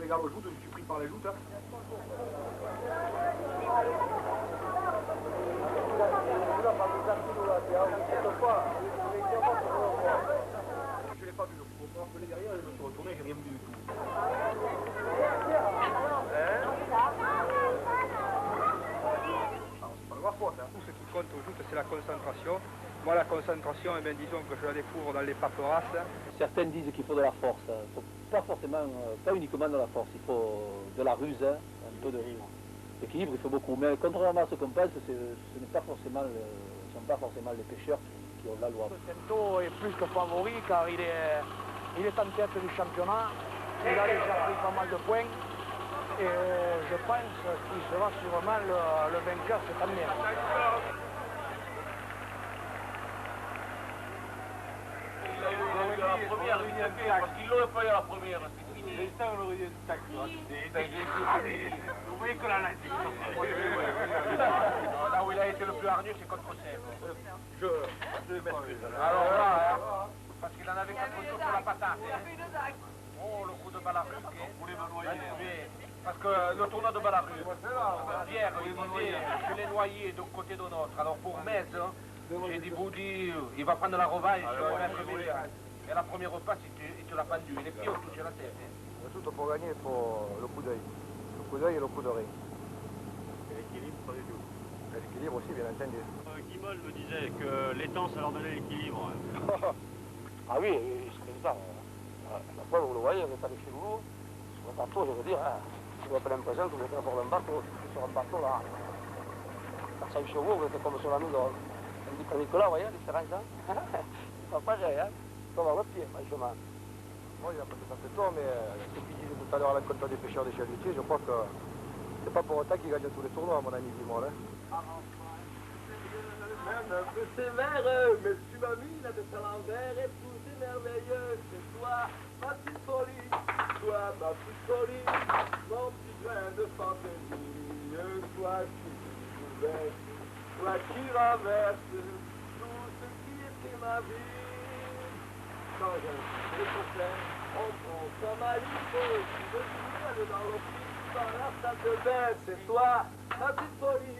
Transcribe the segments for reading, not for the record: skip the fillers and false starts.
régale aux joutes, je suis pris par les joutes. Hein. Je l'ai pas vu, je me suis derrière et je me suis retourné, j'ai rien vu du tout. C'est pas grave faute, hein. Tout ce qui compte au joutes, c'est la concentration. Moi, la concentration, eh bien, disons que je la découvre dans les paperasses. Certains disent qu'il faut de la force. Il ne faut pas forcément, pas uniquement de la force, il faut de la ruse, hein, un peu de ruse. L'équilibre, il faut beaucoup. Mais contrairement à ce qu'on pense, ce n'est pas forcément, ce ne sont pas forcément les pêcheurs qui ont la loi. Cento est plus que favori car il est en tête du championnat. Il a déjà pris pas mal de points. Et je pense qu'il sera sûrement le vainqueur cette année. La première, parce qu'il l'aurait pas eu à la première, c'est fini. Ça, on aurait eu une taxe. Vous voyez que là, là où il a été le plus hargneux, c'est contre Sèvres. Je m'excuse. Alors là, parce qu'il en avait 4 tours sur la patate. Oh, le coup de balle à rue. Parce que le tournoi de balle à rue, Pierre, il disait, je l'ai noyé d'un côté de l'autre. Alors pour Metz, j'ai dit, Boudy, il va prendre la revanche, et la première repasse, il te l'a pendu. Les pieds ont touché la tête. Tout pour gagner, il faut le coup d'œil. Le coup d'œil et le coup d'oreille. Et l'équilibre, pas du tout. Et l'équilibre aussi, bien entendu. Guimol me disait que l'étang, ça leur donnait l'équilibre. Ah oui, c'est ça. La fois, vous le voyez, on est allé chez vous, sur un bateau, je veux dire, hein, je n'ai pas l'impression que vous êtes à bord d'un bateau, sur un bateau là. À 5 chevaux, vous êtes comme sur la Midor. On dit que Nicolas, vous voyez, la différence, hein. C'est pas pareil, hein. Comme à votre pied, franchement. Moi, il a pas tout à fait tort, mais ce qu'il disait tout à l'heure à l'encontre des pêcheurs des chalutiers, je crois que c'est pas pour autant qu'ils gagnent tous les tournois, mon ami Guimol. Hein. Un peu sévère, mais tu m'as mis la tête à l'envers et tout est merveilleux. C'est toi, ma petite folie, toi, ma petite folie, mon petit grain de fantaisie, toi qui bouleverse, toi qui renverse tout ce qui était ma vie. Quand j'ai le problème, on prend comme à l'hypo, tu veux aller dans l'office, dans la salle de bain, c'est toi, ma petite folie,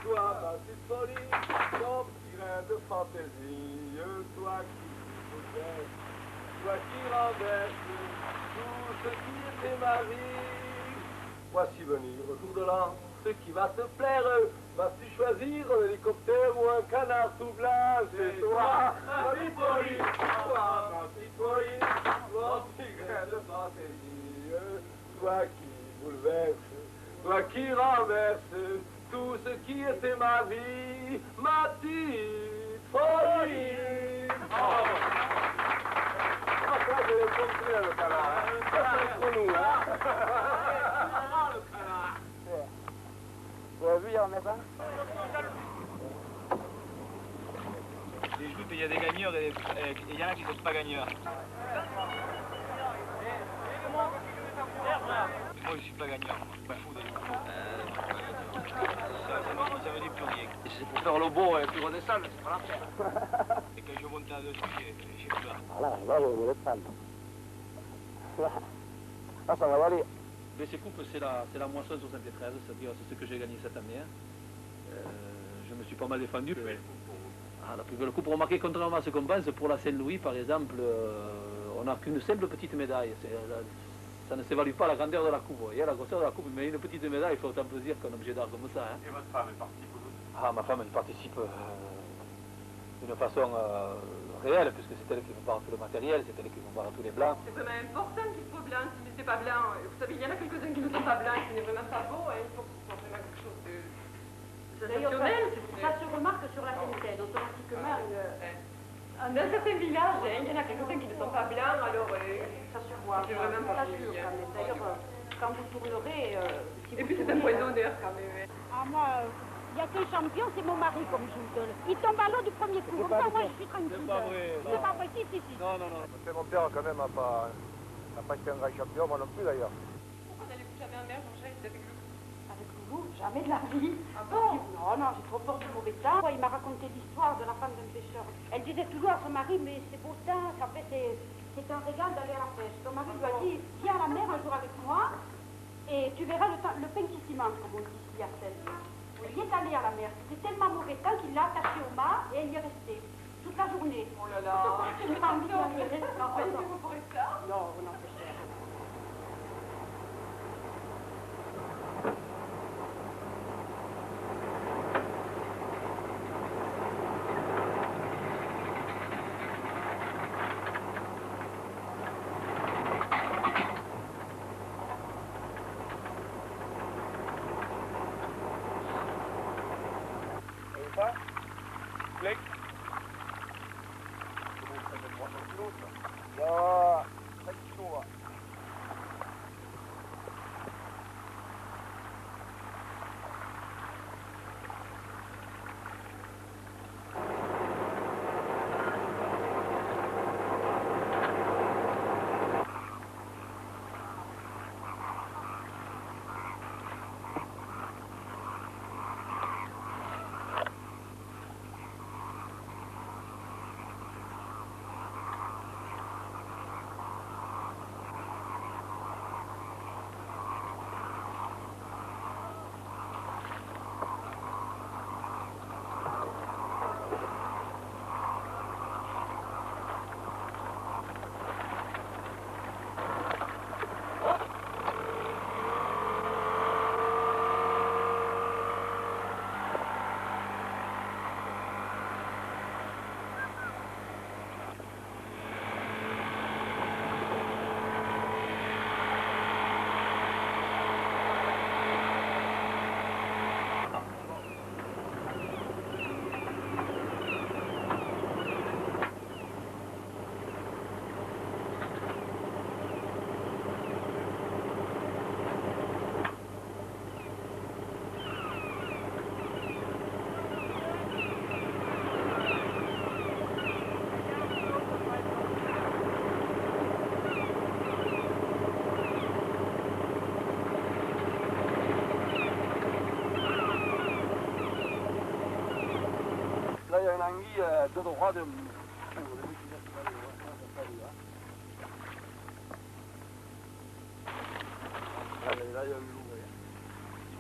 toi, ma petite folie, ton petit grain de fantaisie, toi qui bouleverse, toi qui renverse tout ce qui était ma vie. Voici venir au jour de l'an, ce qui va te plaire. Vas-tu choisir un hélicoptère ou un canard tout blanc? C'est toi, ma petite folie, toi, ma petite folie, mon petit grain de fantaisie, toi qui bouleverse, toi qui renverse tout ce qui était ma vie, ma petite folie. Ça, je l'ai compris, le canard, hein. Ça, c'est pour nous, hein. Vous avez vu hier, matin? Les joutes, il y a des gagneurs et il y en a qui ne sont pas gagneurs. Moi, je suis pas gagneur. Je suis fou des joutes. Ça me dit plus rien. C'est pour faire le beau et puis redescendre, c'est pas l'affaire. Et quand je monte là-dessus, j'ai peur. Voilà, là, vous voulez prendre. Là, ça va aller. Mais ces coupes, c'est la moisson 73, c'est-à-dire c'est ce que j'ai gagné cette année. Hein. Je me suis pas mal défendu. Ah, la plus belle coupe, remarquez, contrairement à ce qu'on pense, pour la Saint-Louis, par exemple, on n'a qu'une simple petite médaille. Ça ne s'évalue pas la grandeur de la coupe. Il y a la grosseur de la coupe, mais une petite médaille, il fait autant plaisir qu'un objet d'art comme ça. Hein. Et votre femme, elle participe au joutes? Ah, ma femme, elle participe d'une façon réelle, puisque c'est elle qui prépare tout le matériel, c'est elle qui prépare tous les blancs. C'est vraiment important qu'il soit blanc, si c'est pas blanc. Vous savez, il y en a quelques-uns qui ne sont pas blancs, qui n'est vraiment pas beau, hein. Il faut que ce soit vraiment quelque chose de sensationnel. Ça se remarque sur la Sainte-Aide, automatiquement. Dans certains villages, hein, il y en a quelques-uns qui ne sont pas blancs, alors Ça se voit, c'est vraiment ça pas sûr, joli, hein. D'ailleurs, quand vous tournerez... Et puis c'est un point d'honneur quand même. Ah, moi, il n'y a qu'un champion, c'est mon mari comme joute. Il tombe à l'eau du premier coup, comme ça, moi, je suis tranquille. C'est pas vrai. C'est pas vrai, si. Non. Mon père, quand même, n'a pas été un grand champion, moi non plus, d'ailleurs. Pourquoi n'allez-vous jamais en mer, Jean-Jacques, avec lui? Avec Loulou, jamais de la vie. Ah bon? Non, j'ai trop peur du mauvais temps. Il m'a raconté l'histoire de la femme d'un pêcheur. Elle disait toujours à son mari, mais c'est beau temps, ça fait c'est un régal d'aller à la pêche. Ton mari lui a dit, viens à la mer un jour avec moi et tu verras le pain qui s'y mange, comme on dit ici à Sèvres. Il y est allé à la mer. C'était tellement mauvais temps qu'il l'a attaché au mât et il y est resté toute la journée. Oh là là. Je n'ai pas envie d'y aller. Vous pourrez ça? Non, vous n'en faites pas. Blick. Ja, 5 kilos. Là, il y a une anguille de droit de... Ah, mais là, il y a un loup,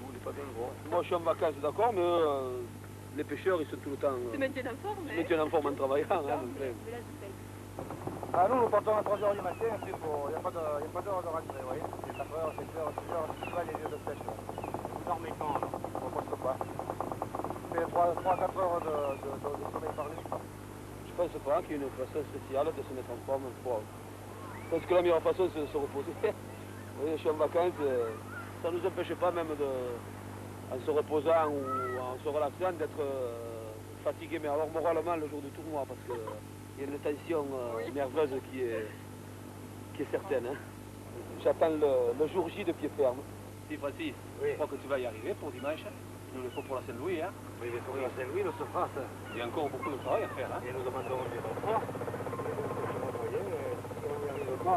il n'est pas bien gros. Moi, je suis en vacances, d'accord, mais les pêcheurs, ils sont tout le temps... Se maintiennent en forme, Ils se maintiennent en forme en travaillant. Hein, ah, nous partons à 3h du matin, il n'y a pas d'heure de rentrer, vous voyez. C'est 4h, 5h, 6h, c'est pas les lieux de pêche. Vous dormez quand alors? On ne poste pas. C'est 3 à 4 heures de sommeil par nuit. Je pense pas qu'il y ait une façon spéciale de se mettre en forme. Je pense que la meilleure façon, c'est de se reposer. Vous voyez, je suis en vacances, ça ne nous empêche pas même en se reposant ou en se relaxant d'être fatigué, mais alors moralement le jour du tournoi, parce qu'il y a une tension nerveuse qui est certaine. Hein. J'attends le jour J de pied ferme. Si, Francis, Oui. je crois que tu vas y arriver pour dimanche. Il nous le faut pour la Saint-Louis. Hein. Oui, mais pour la Saint-Louis, nous se fera ça. Il y a encore beaucoup de travail à faire. Hein. Et nous demandons du rapport.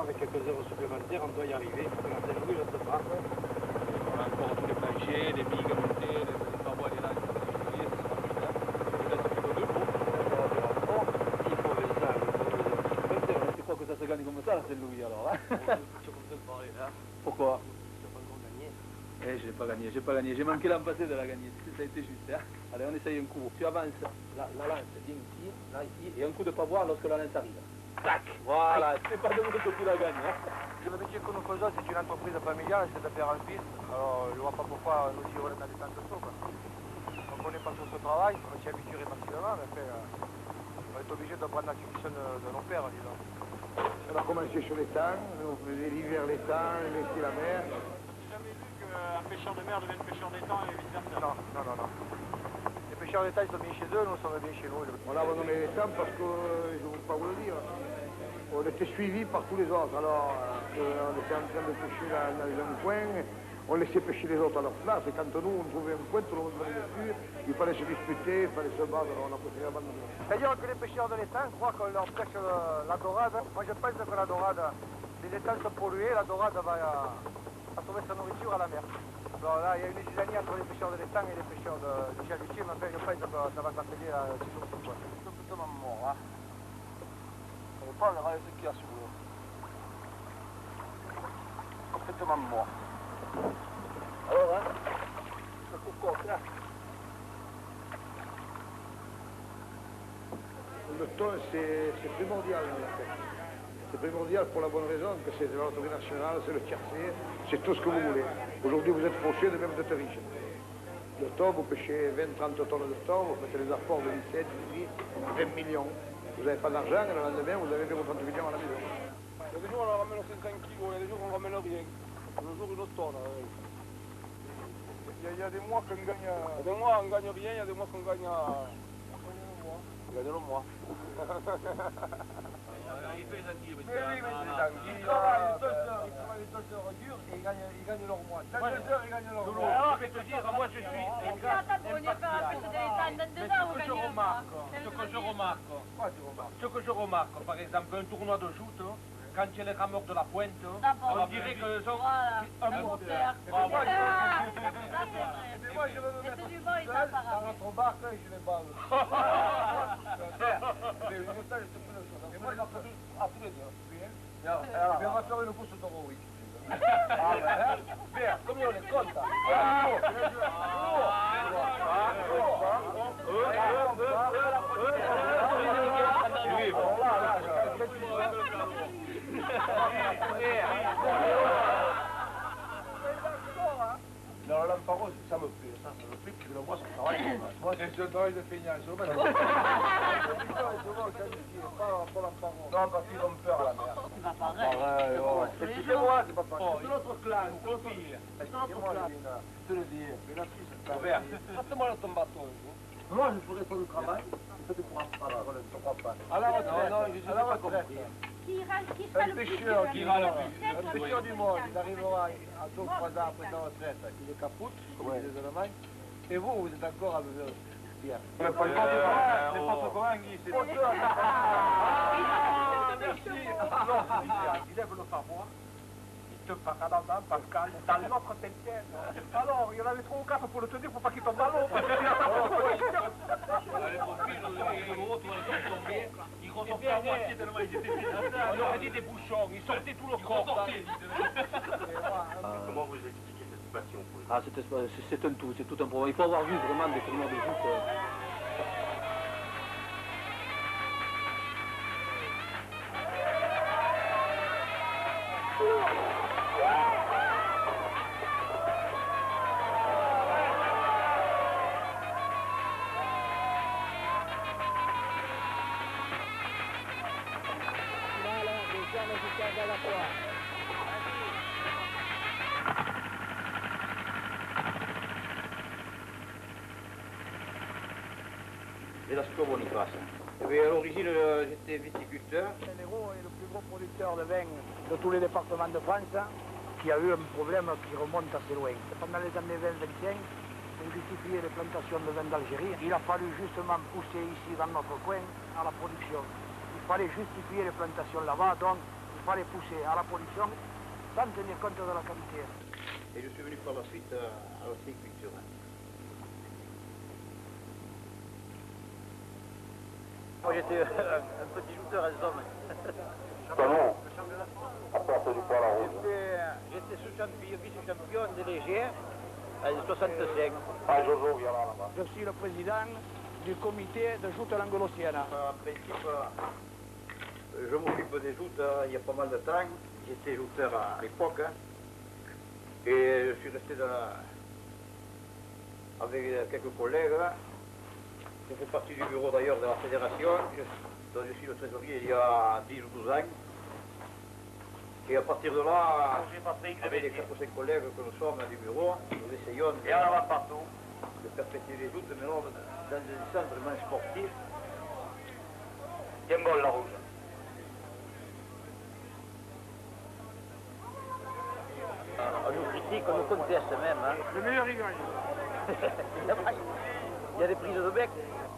Avec quelques heures supplémentaires, on doit y arriver. La Saint-Louis, je se fera. On a encore tous les planchers, les bigues à monter, les parois, les lattes, ça sera plus tard. Il reste plus que 2 jours. Il faut faire ça. Tu crois que ça se gagne comme ça, la Saint-Louis, alors hein? Pourquoi? Eh, je n'ai pas gagné, j'ai manqué l'an passé de la gagner, ça a été juste. Hein. Allez, on essaye un coup. Tu avances, la lance vient ici, là, ici, et un coup de pavois lorsque la lance arrive. Tac. Voilà, c'est pas de vous que tu la gagnes. Hein. Le métier que nous faisons, c'est une entreprise familiale, c'est de faire un fils. Alors, je ne vois pas pourquoi nous tirons dans des temps de saut. On ne connaît pas tout ce travail, on s'y habituerait facilement, mais après, on est obligé de prendre la succession de nos pères, disons. On a commencé sur les temps, on faisait l'hiver les temps, l'été la mer. Un pêcheur de mer devienne pêcheur d'étang et vice-versa. Non. Les pêcheurs d'étang, ils sont bien chez eux, nous sommes bien chez nous. On a renommé les temps parce que, je ne veux pas vous le dire, on était suivis par tous les autres. Alors, on était en train de pêcher dans un coin, on laissait pêcher les autres à leur place, et quand nous, on trouvait un coin, tout le monde venait dessus, il fallait se disputer, il fallait se battre, alors on a préféré abandonner. C'est-à-dire que les pêcheurs de l'étang croient qu'on leur pêche la dorade. Moi, je pense que la dorade, les étangs sont pollués, la dorade va à trouver sa nourriture à la mer. Alors là, il y a une zizanie entre les pêcheurs de l'étang et les pêcheurs de chalutier, mais enfin, je pense que ça va s'appeler à ces jours. C'est complètement mort, hein. On parlera de ce qu'il y a sur l'eau. parfaitement mort. Alors, hein, le coco, là. Le ton, c'est primordial dans la fête. C'est primordial pour la bonne raison que c'est de la loterie nationale, c'est le tiercé, c'est tout ce que vous voulez. Aujourd'hui, vous êtes fauché, de même vous êtes riche. Le thon, vous pêchez 20-30 tonnes de thon, vous faites les apports de 17, 18, 20 millions. Vous n'avez pas d'argent, et le lendemain, vous avez 20 ou 30 millions à la maison. Il y a des jours, on ramène 50 kilos, il y a des jours, on ramène rien. Un jour, une autre tonne. Il y a des mois qu'on gagne... Il y a des mois, on gagne rien, il y a des mois qu'on gagne... On gagne le mois. Il fait les anguilles, Mais oui, mais c'est des anguilles. Ils travaillent les tosseurs durs et ils gagnent leur mois. Chaque tosseur, ils gagnent leur mois. Alors, je vais te dire, moi je suis... Ce que je remarque, par exemple, un tournoi de joute, quand il y a les rameurs de la pointe, on dirait que sont un moteur. Moi, je veux me mettre seul dans notre barque et je les balle. Et moi, j'en fais à tous les deux. Et on va faire une course d'euro, oui. Bien, comme on les compte. Non, la parole, ça me plaît, parce que moi, ça travaille. Moi, c'est un travail de feignant, je veux pas. Non, parce qu'ils ont peur à la mer. Tu vas pas rester. C'est moi, c'est pas pareil. C'est notre clan, c'est notre fille. C'est notre clan. Je te le dis, mais la fille, c'est pas vert. Passe-moi ton bâton. Moi, je ferai ton travail. Ça, tu pourras pas, là, voilà, tu comprends pas. À la retraite. Non, je n'ai pas compris. Qui sera le plus pêcheur qui ira dur, le pêcheur du monde, il arrivera à 2 ou 3 ans après sa retraite, il est capoute, comme on dit en Allemagne, et vous êtes encore à besoin. Bien. Mais pas de comment, Guy, c'est pas merci. Il lève le farbois, il te part à l'avant, Pascal, dans l'autre tête. Alors, il y en avait 3 ou 4 pour le tenir pour pas qu'il tombe à l'eau. On aurait dit des bouchons, ils sortaient tout le corps. Comment vous expliquez cette passion pour les... Ah, c'est un tout, c'est tout un problème. Il faut avoir vu vraiment des tournois de joute. Velasco Boniface. À l'origine, j'étais viticulteur. L'Hérault est le plus gros producteur de vin de tous les départements de France, qui a eu un problème qui remonte assez loin. Pendant les années 20-25, pour justifier les plantations de vin d'Algérie, il a fallu justement pousser ici dans notre coin à la production. Il fallait justifier les plantations là-bas, donc il fallait pousser à la production sans tenir compte de la qualité. Et je suis venu par la suite à l'hostiliculture. Moi j'étais un petit jouteur à Somme. Comment à partir du poids la rouge. J'étais sous-champion, vice-champion des légers en 65. Ah, Jojo, viens là-bas. Je suis le président du comité de joute langolosienne. En principe, je m'occupe des joutes il y a pas mal de temps. J'étais jouteur à l'époque. Et je suis resté avec quelques collègues. Je fais partie du bureau d'ailleurs de la fédération. Je suis le trésorier il y a 10 ou 12 ans. Et à partir de là, avec les 4 ou 5 collègues que nous sommes du bureau, nous essayons de perpétuer les joutes, mais non, dans un centre vraiment sportif. Tiens bon la rouge. On nous critique, on nous conteste même. Hein. Le meilleur il gagne. Il y a des prises de bec.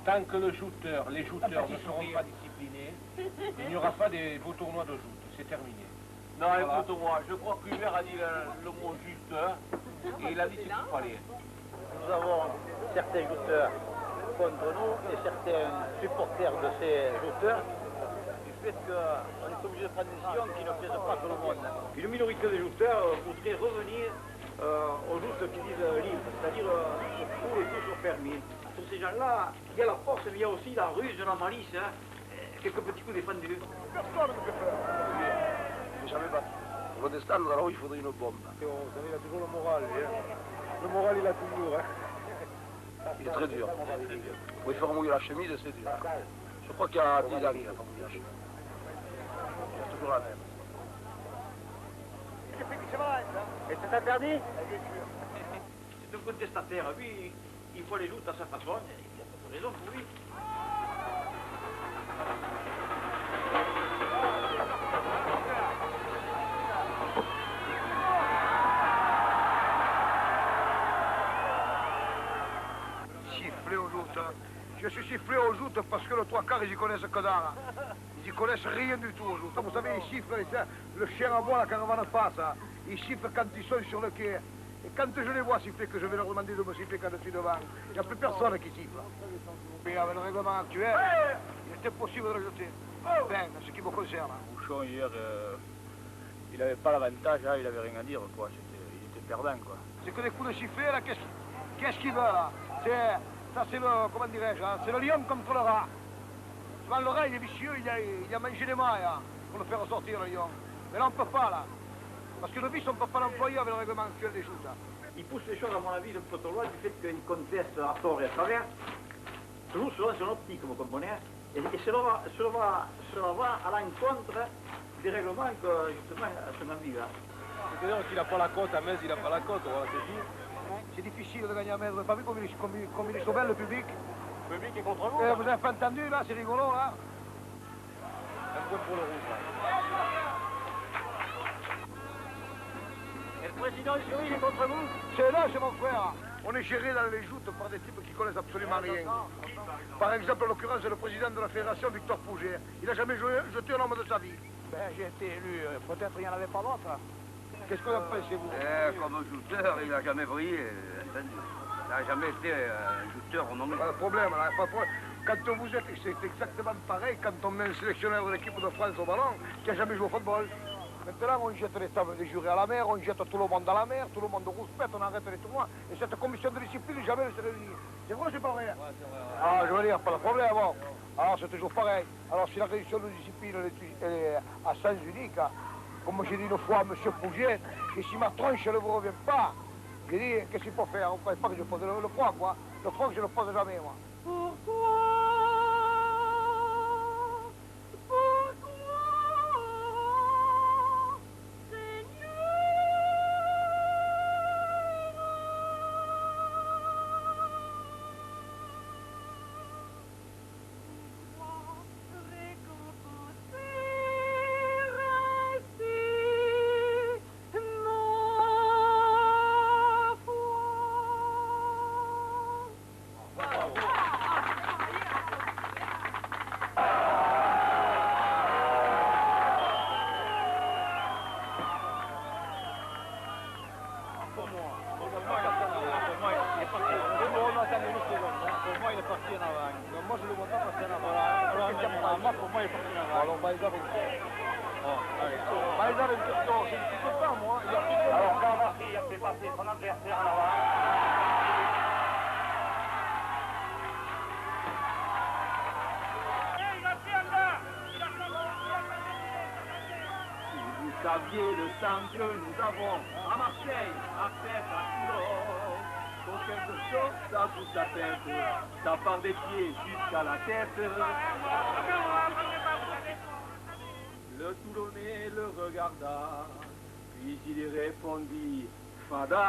Tant que les jouteurs ne seront pas disciplinés, il n'y aura pas de beaux tournois de joute. C'est terminé. Non, écoute-moi, je crois qu'Hubert a dit le mot juste, et il a dit ce qu'il fallait. Nous avons certains jouteurs contre nous et certains supporters de ces jouteurs fait qu'on est obligé de prendre des décisions qui ne plaisent pas à tout le monde. Une minorité de jouteurs voudrait revenir aux joutes qui disent libres, c'est-à-dire où les coups sont permis. Pour ces gens-là, il y a la force, mais il y a aussi la ruse, la malice, hein, quelques petits coups défendus. Personne ne peut faire. Je ne savais pas. Pour descendre, alors il faudrait une bombe. Vous savez, il a toujours le moral. Le moral, il a toujours. Il est très dur. Vous pouvez faire mouiller la chemise, c'est dur. Je crois qu'il y a 10 ans qu'il a fait mouiller la chemise. C'est toujours la même. Et c'est interdit? C'est un contestataire. Lui, il voit les joutes à sa façon. Il a pas de raison pour lui. Siffler aux joutes. Je suis sifflé aux joutes parce que le trois quarts, ils y connaissent que dalle. Ils y connaissent rien du tout aux joutes. Vous savez, ils sifflent, le chien à bois, la caravane passe. Ils sifflent quand ils sont sur le quai. Et quand je les vois siffler, que je vais leur demander de me siffler quand je suis devant, il n'y a plus personne qui siffle. Mais avec le règlement actuel, il était possible de le jeter. Ben, ce qui me concerne. Bouchon, hier, il n'avait pas l'avantage, hein, il n'avait rien à dire, quoi. Il était perdant, quoi. C'est que des coups de sifflet, là, qu'est-ce qu'il veut, là? Ça, c'est le, comment dirais-je, hein, c'est le lion contre le rat. Devant le rat, il est vicieux, il a mangé les mailles, hein, pour le faire sortir, le lion. Mais là, on ne peut pas, là. Parce que le vice, on ne peut pas l'employer avec le règlement actuel des joutes. Hein. Il pousse les choses, à mon avis, d'un peu trop loin du fait qu'il conteste à tort et à travers, toujours selon son optique, vous comprenez. Et cela va à l'encontre des règlements que, justement, à son avis, là. C'est-à-dire qu'il n'a pas la cote, à Metz, il n'a pas la cote, voilà, c'est dit. C'est difficile de gagner à Metz. Vous n'avez pas vu comme il est sauvage, le public? Le public est contre vous. Vous avez pas entendu, là? C'est rigolo, là. Un point pour le rouge, là. Et le président Jury, il est contre vous? C'est là, c'est mon frère. On est géré dans les joutes par des types qui connaissent absolument rien. Par exemple, en l'occurrence, le président de la fédération, Victor Pouget. Il n'a jamais jeté un homme de sa vie. Ben, j'ai été élu, peut-être il n'y en avait pas d'autres. Qu'est-ce que vous en pensez, vous? Comme jouteur, il n'a jamais brillé, entendu. Il n'a jamais été un jouteur renommé. Pas de problème, là, pas de problème. Quand vous êtes, c'est exactement pareil quand on met un sélectionneur de l'équipe de France au ballon qui n'a jamais joué au football. Maintenant, on jette les tables des jurés à la mer, on jette tout le monde à la mer, tout le monde rouspète, on arrête les tournois. Et cette commission de discipline, jamais ne se réunit. C'est vrai ou c'est pas vrai? Ouais, c'est vrai. Ah, je veux dire, pas de problème, bon. Alors, c'est toujours pareil. Alors, si la réunion de discipline elle est à sens unique, comme j'ai dit une fois à M. Pouget, et si ma tronche ne vous revient pas, j'ai dit, qu'est-ce qu'il faut faire? On ne croit pas que je pose le froid, quoi. Le froid, je ne le pose jamais, moi. Le sang que nous avons à Marseille, à Fête, à Toulon. Pour quelque chose, ça pousse sa tête, ça part des pieds jusqu'à la tête. Le Toulonnais le regarda, puis il y répondit, Fada.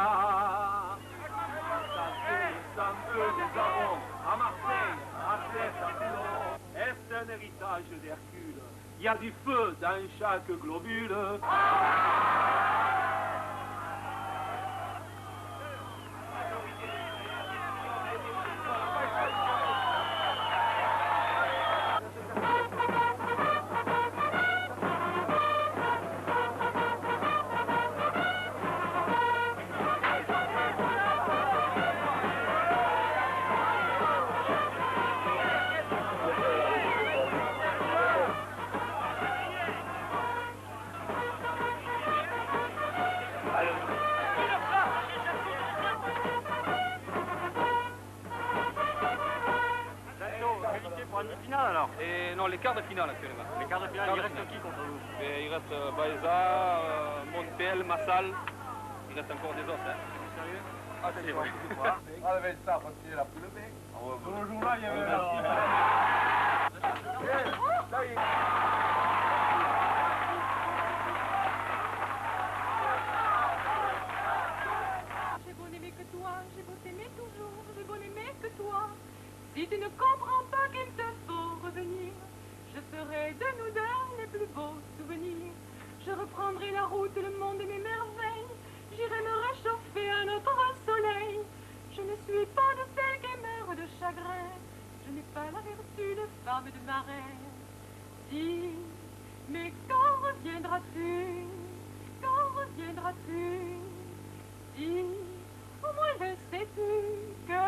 Le sang que nous avons à Marseille, à Fête, à Toulon. Est-ce un héritage d'Hercule? Il y a du feu dans chaque globule. alors. Et non, les quarts de finale actuellement. Les quarts de finale, il reste qui contre vous? Et il reste Baeza, Montel, Massal. Il reste encore des os. Hein. Sérieux? Ah, c'est vrai. Ah, mais ça, parce qu'il a pris le bec. Ce jour-là, il y avait J'ai beau n'aimer que toi, j'ai beau t'aimer toujours, j'ai beau n'aimer que toi. Si tu ne comprends pas qu'il te faut revenir, je ferai de nous deux les plus beaux souvenirs. Je reprendrai la route, le monde et mes merveilles. J'irai me réchauffer à notre soleil. Je ne suis pas de celles qui meurent de chagrin. Je n'ai pas la vertu de femme de marin. Dis, mais quand reviendras-tu? Quand reviendras-tu? Dis, au moins le sais-tu que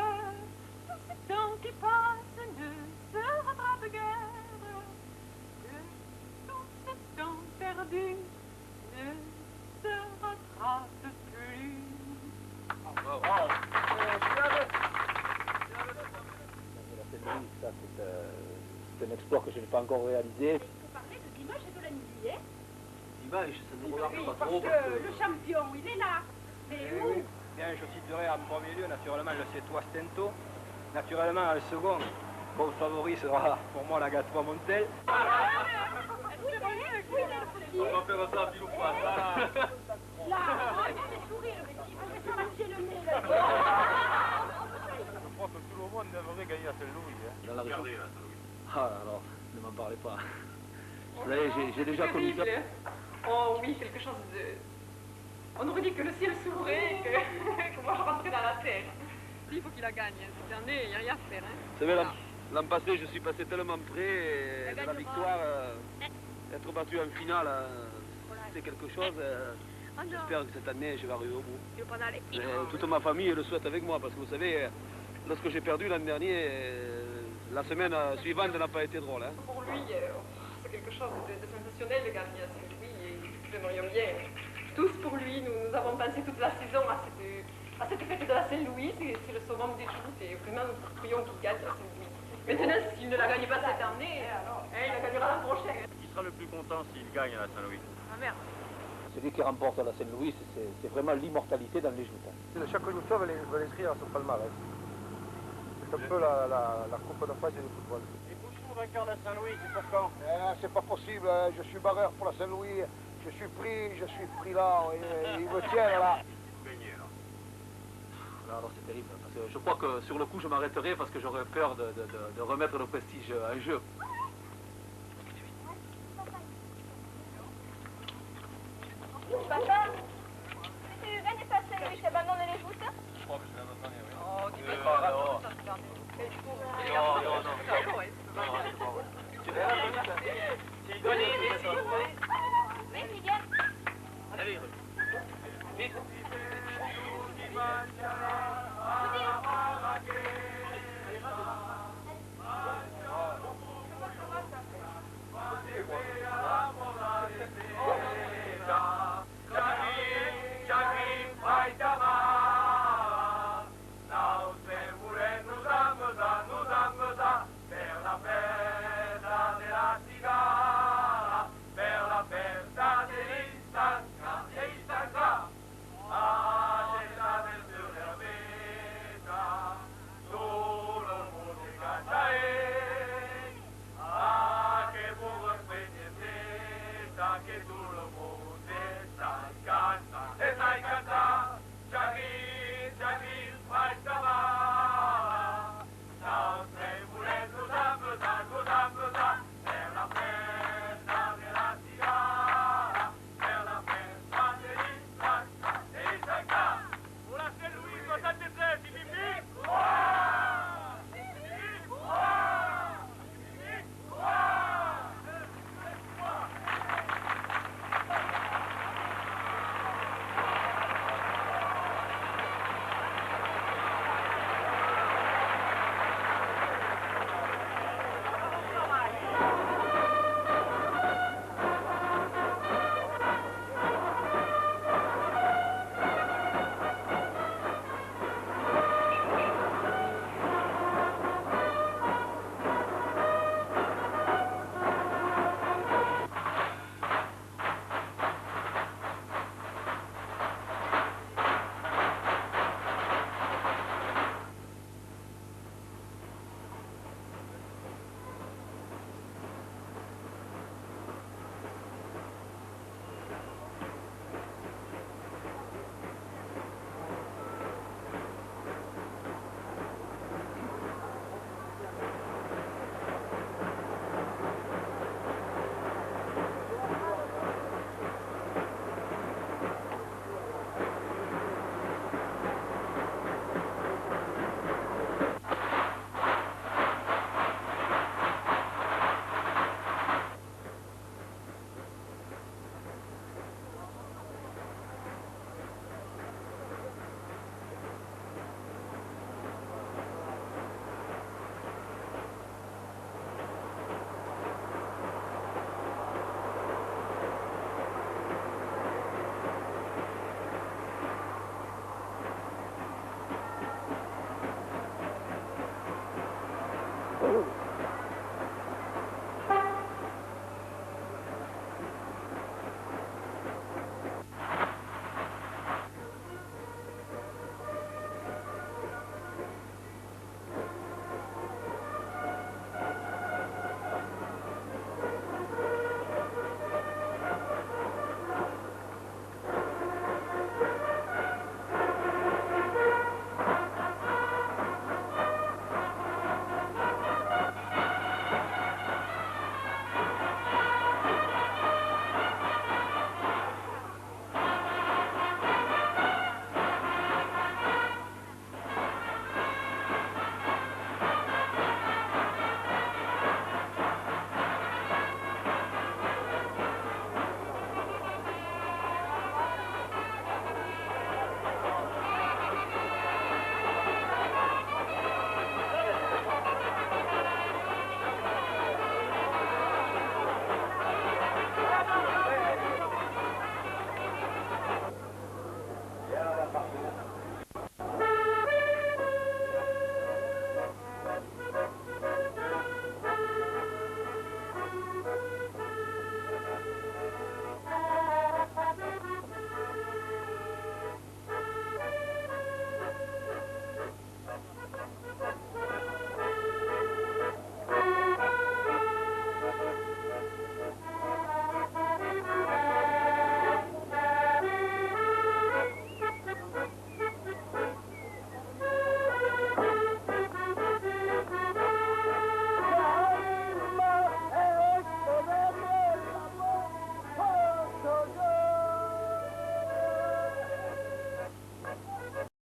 tout ce temps qui passe ne se rattrape guère. Que tout ce temps perdu ne se rattrape plus. Ça, c'est un exploit que je n'ai pas encore réalisé. Il faut parler de Dimanche et de la nuit, hein? Dimanche, ça ne me regarde Oui, pas parce trop. que le champion, il est là. Mais où? Bien, je citerai en premier lieu, naturellement, le C3 Stento. Naturellement, le second, comme favori sera pour moi la Gatwa Montel. Où il est le petit? On va faire ça, pile ou pas. Là, il fait sourire, mais il faut s'arracher le nez, là. Je crois que tout le monde aimerait gagner à Saint-Louis. Hein. Dans la région. Ah, alors, ne m'en parlez pas. Vous savez, j'ai déjà connu ça. Oh oui, quelque chose de... On aurait dit que le ciel s'ouvrait, que moi je rentrais dans la terre. Il faut qu'il la gagne, cette année, il n'y a rien à faire. Hein. Vous savez, l'an passé, je suis passé tellement près de la victoire. Être battu en finale, c'est quelque chose. J'espère que cette année, je vais arriver au bout. Toute ma famille le souhaite avec moi, parce que vous savez, lorsque j'ai perdu l'an dernier, la semaine suivante n'a pas été drôle. Hein. Pour lui, c'est quelque chose de sensationnel de gagner à Saint-Louis, et nous aimerions bien. Tous pour lui, nous avons pensé toute la saison à cette fête de la Saint-Louis, c'est le summum des jours, et vraiment nous prions qu'il gagne à Saint-Louis. Maintenant, s'il ne la gagne pas cette année, il la gagnera la prochaine. Qui sera le plus content s'il gagne à la Saint-Louis? Ah merde. Celui qui remporte la Saint-Louis, c'est vraiment l'immortalité dans les joutes. Chaque lutteur veut l'inscrire à son palmarès. C'est un peu la Coupe de France et le football. Et vous, vainqueur de la Saint-Louis, c'est pour quand? C'est pas possible, hein. Je suis barreur pour la Saint-Louis, je suis pris là, il me tient là. Gagner alors. Alors c'est terrible, parce que je crois que sur le coup je m'arrêterai parce que j'aurais peur de remettre le prestige en jeu. Papa, si tu gagnes pas Saint-Louis, tu abandonnes les foot? Je crois que je vais abandonner, oui. Oh, tu fais pas ça, ça se garde. Mais je trouve... S'il gagne, Oui, Miguel. allez, vite. Voilà.